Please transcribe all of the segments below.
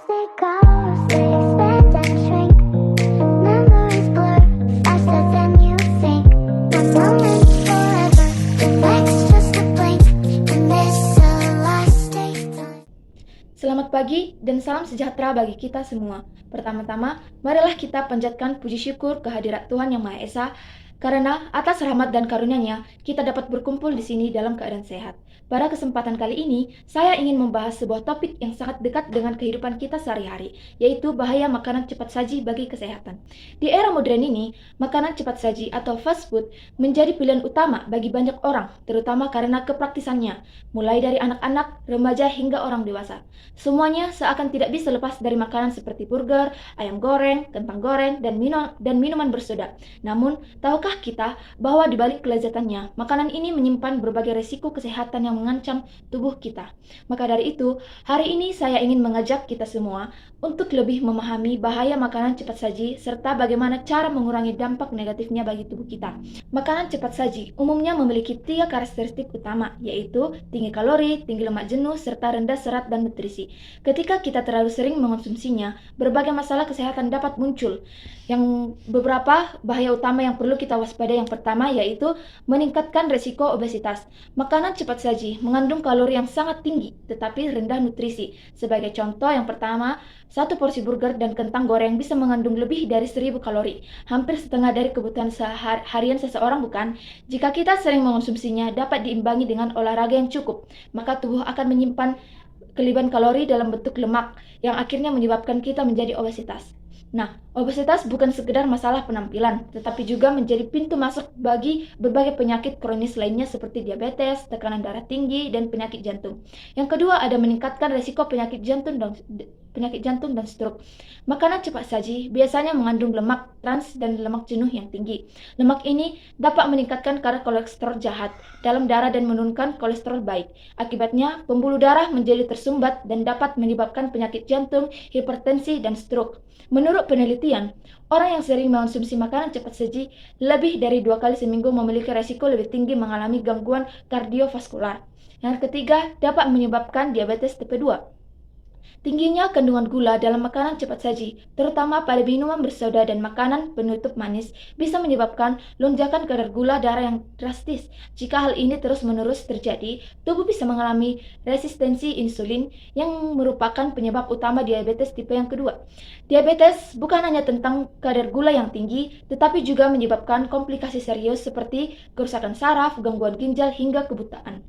they go, they expand and shrink. Memories blur faster than you think. One moment's forever, the next just a blink. And this a lasting time. Selamat pagi dan salam sejahtera bagi kita semua. Pertama-tama, marilah kita panjatkan puji syukur kehadirat Tuhan Yang Maha Esa, karena atas rahmat dan karunia-Nya kita dapat berkumpul di sini dalam keadaan sehat. Pada kesempatan kali ini, saya ingin membahas sebuah topik yang sangat dekat dengan kehidupan kita sehari-hari, yaitu bahaya makanan cepat saji bagi kesehatan. Di era modern ini, makanan cepat saji atau fast food menjadi pilihan utama bagi banyak orang, terutama karena kepraktisannya, mulai dari anak-anak, remaja hingga orang dewasa. Semuanya seakan tidak bisa lepas dari makanan seperti burger, ayam goreng, kentang goreng, dan minuman bersoda. Namun, tahukah kita bahwa di balik kelezatannya, makanan ini menyimpan berbagai resiko kesehatan yang mengancam tubuh kita. Maka dari itu, hari ini saya ingin mengajak kita semua untuk lebih memahami bahaya makanan cepat saji serta bagaimana cara mengurangi dampak negatifnya bagi tubuh kita. Makanan cepat saji umumnya memiliki 3 karakteristik utama, yaitu tinggi kalori, tinggi lemak jenuh, serta rendah serat dan nutrisi. Ketika kita terlalu sering mengonsumsinya, berbagai masalah kesehatan dapat muncul. Yang beberapa bahaya utama yang perlu kita waspadai, yang pertama yaitu meningkatkan resiko obesitas. Makanan cepat saji mengandung kalori yang sangat tinggi tetapi rendah nutrisi. Sebagai contoh, yang pertama, satu porsi burger dan kentang goreng bisa mengandung lebih dari 1000 kalori, hampir setengah dari kebutuhan harian seseorang, bukan? Jika kita sering mengonsumsinya, dapat diimbangi dengan olahraga yang cukup, maka tubuh akan menyimpan kelebihan kalori dalam bentuk lemak yang akhirnya menyebabkan kita menjadi obesitas. Nah, obesitas bukan sekedar masalah penampilan, tetapi juga menjadi pintu masuk bagi berbagai penyakit kronis lainnya seperti diabetes, tekanan darah tinggi, dan penyakit jantung. Yang kedua, ada meningkatkan risiko penyakit jantung dan stroke. Makanan cepat saji biasanya mengandung lemak trans dan lemak jenuh yang tinggi. Lemak ini dapat meningkatkan kadar kolesterol jahat dalam darah dan menurunkan kolesterol baik. Akibatnya, pembuluh darah menjadi tersumbat dan dapat menyebabkan penyakit jantung, hipertensi, dan stroke. Menurut penelitian, orang yang sering mengonsumsi makanan cepat saji lebih dari 2 kali seminggu memiliki resiko lebih tinggi mengalami gangguan kardiovaskular. Yang ketiga, dapat menyebabkan diabetes tipe 2. Tingginya kandungan gula dalam makanan cepat saji, terutama pada minuman bersoda dan makanan penutup manis, bisa menyebabkan lonjakan kadar gula darah yang drastis. Jika hal ini terus-menerus terjadi, tubuh bisa mengalami resistensi insulin yang merupakan penyebab utama diabetes tipe yang kedua. Diabetes bukan hanya tentang kadar gula yang tinggi, tetapi juga menyebabkan komplikasi serius seperti kerusakan saraf, gangguan ginjal, hingga kebutaan.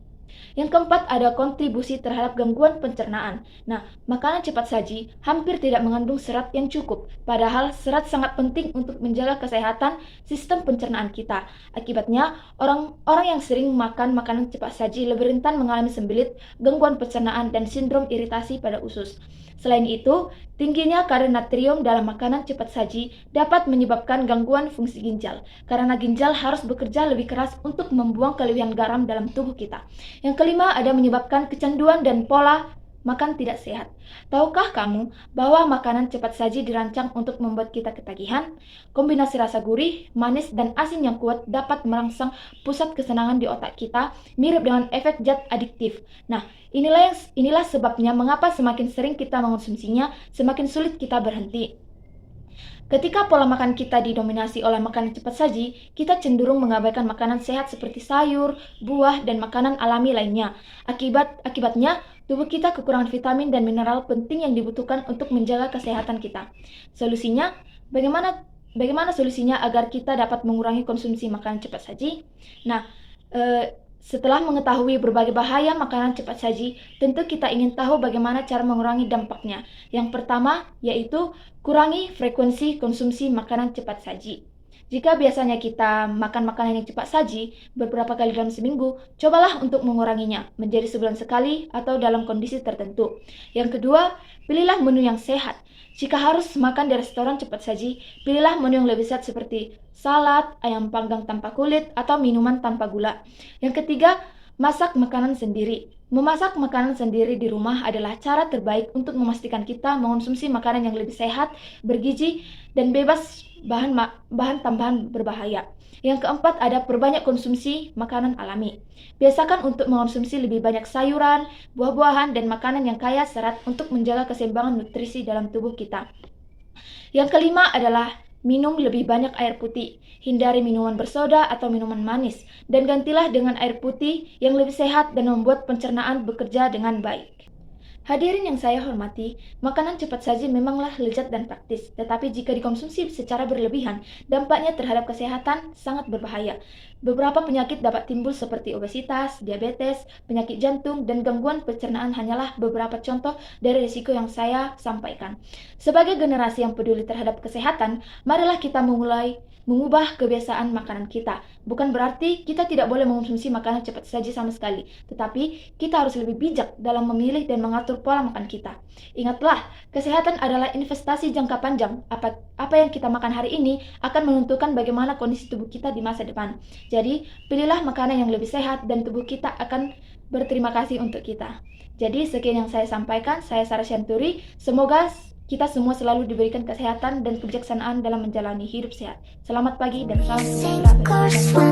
Yang keempat, ada kontribusi terhadap gangguan pencernaan. Nah, makanan cepat saji hampir tidak mengandung serat yang cukup, padahal serat sangat penting untuk menjaga kesehatan sistem pencernaan kita. Akibatnya, orang-orang yang sering makan makanan cepat saji lebih rentan mengalami sembelit, gangguan pencernaan, dan sindrom iritasi pada usus. Selain itu, tingginya kadar natrium dalam makanan cepat saji dapat menyebabkan gangguan fungsi ginjal, karena ginjal harus bekerja lebih keras untuk membuang kelebihan garam dalam tubuh kita. Yang kelima, ada menyebabkan kecanduan dan pola makan tidak sehat. Tahukah kamu bahwa makanan cepat saji dirancang untuk membuat kita ketagihan? Kombinasi rasa gurih, manis, dan asin yang kuat dapat merangsang pusat kesenangan di otak kita, mirip dengan efek zat adiktif. Nah, inilah sebabnya mengapa semakin sering kita mengonsumsinya, semakin sulit kita berhenti. Ketika pola makan kita didominasi oleh makanan cepat saji, kita cenderung mengabaikan makanan sehat seperti sayur, buah, dan makanan alami lainnya. Akibatnya, tubuh kita kekurangan vitamin dan mineral penting yang dibutuhkan untuk menjaga kesehatan kita. Solusinya, bagaimana solusinya agar kita dapat mengurangi konsumsi makanan cepat saji? Nah, setelah mengetahui berbagai bahaya makanan cepat saji, tentu kita ingin tahu bagaimana cara mengurangi dampaknya. Yang pertama, yaitu kurangi frekuensi konsumsi makanan cepat saji. Jika biasanya kita makan makanan yang cepat saji beberapa kali dalam seminggu, cobalah untuk menguranginya menjadi sebulan sekali atau dalam kondisi tertentu. Yang kedua, pilihlah menu yang sehat. Jika harus makan di restoran cepat saji, pilihlah menu yang lebih sehat seperti salad, ayam panggang tanpa kulit, atau minuman tanpa gula. Yang ketiga, masak makanan sendiri. Memasak makanan sendiri di rumah adalah cara terbaik untuk memastikan kita mengonsumsi makanan yang lebih sehat, bergizi, dan bebas bahan tambahan berbahaya. Yang keempat ada perbanyak konsumsi makanan alami. Biasakan untuk mengonsumsi lebih banyak sayuran, buah-buahan, dan makanan yang kaya serat untuk menjaga keseimbangan nutrisi dalam tubuh kita. Yang kelima adalah minum lebih banyak air putih. Hindari minuman bersoda atau minuman manis, dan gantilah dengan air putih yang lebih sehat dan membuat pencernaan bekerja dengan baik. Hadirin yang saya hormati, makanan cepat saji memanglah lezat dan praktis, tetapi jika dikonsumsi secara berlebihan, dampaknya terhadap kesehatan sangat berbahaya. Beberapa penyakit dapat timbul seperti obesitas, diabetes, penyakit jantung, dan gangguan pencernaan hanyalah beberapa contoh dari risiko yang saya sampaikan. Sebagai generasi yang peduli terhadap kesehatan, marilah kita mengubah kebiasaan makanan kita. Bukan berarti kita tidak boleh mengonsumsi makanan cepat saji sama sekali, tetapi kita harus lebih bijak dalam memilih dan mengatur pola makan kita. Ingatlah, kesehatan adalah investasi jangka panjang. Apa yang kita makan hari ini akan menentukan bagaimana kondisi tubuh kita di masa depan. Jadi, pilihlah makanan yang lebih sehat dan tubuh kita akan berterima kasih untuk kita. Jadi, sekian yang saya sampaikan. Saya Sarah Syanturi. Semoga kita semua selalu diberikan kesehatan dan kebijaksanaan dalam menjalani hidup sehat. Selamat pagi dan salam sejahtera. Sink or swim.